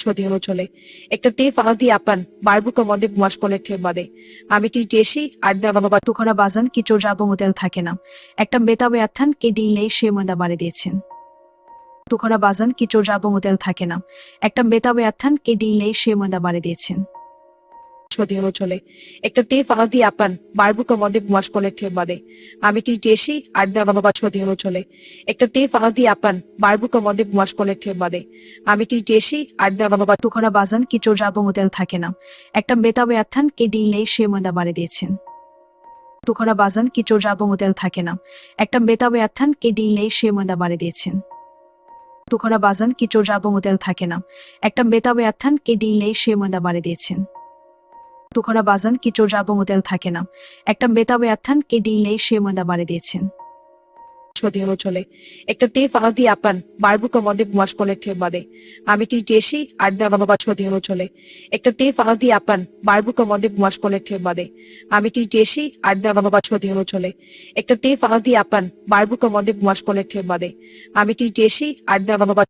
Chodino chole. Ekta te fahadi apan, barbu komode buash kolekte bade. আমি কি JC আড্ডা বাবা তুখরা বাজান কি চোর যাবো মোতেল থাকে না একটা বেতাবে আথান কে দিলেই সে ময়দা বাড়ি দিয়েছেন তুখরা বাজান কি চোর যাবো মোতেল থাকে না একটা বেতাবে আথান কে দিলেই সে ময়দা বাড়ি দিয়েছেন Chodino chole. Ekta te fahadi apan, barbu komode buash kolekte bade. আমি কি জেসি আড্ডা বাবা Chodino chole. Ekta te fahadi apan, barbu komode buash kolekte bade. আমি কি জেসি আড্ডা বাবা তুখরা বাজান কি চোর যাবো মোতেল থাকে না একটা বেতাবে আথান কে দিলেই সে ময়দা বাড়ি দিয়েছেন তুখরা বাজান কি চোর যাবো মোতেল থাকে না একটা বেতাবে আথান কে দিলেই সে ময়দা বাড়ি দিয়েছেন তুখরা বাজান কি চোর যাবো মোতেল থাকে না একটা বেতাবে আথান কে দিলেই সে ময়দা বাড়ি দিয়েছেন তুখরা বাজান কি চোর যাবো মোতেল থাকে না একটা বেতাবে আথান কে দিলেই সে ময়দা বাড়ি দিয়েছেন Chodino chole. Ekta te fahadi apan, barbu komode buash kolekte bade. আমি কি জেসি আড্ডা বাবা Chodino chole. Ekta te fahadi apan, barbu komode buash kolekte bade. আমি কি জেসি আড্ডা বাবা Chodino chole. Ekta te fahadi apan, barbu komode buash kolekte bade. আমি কি জেসি আড্ডা বাবা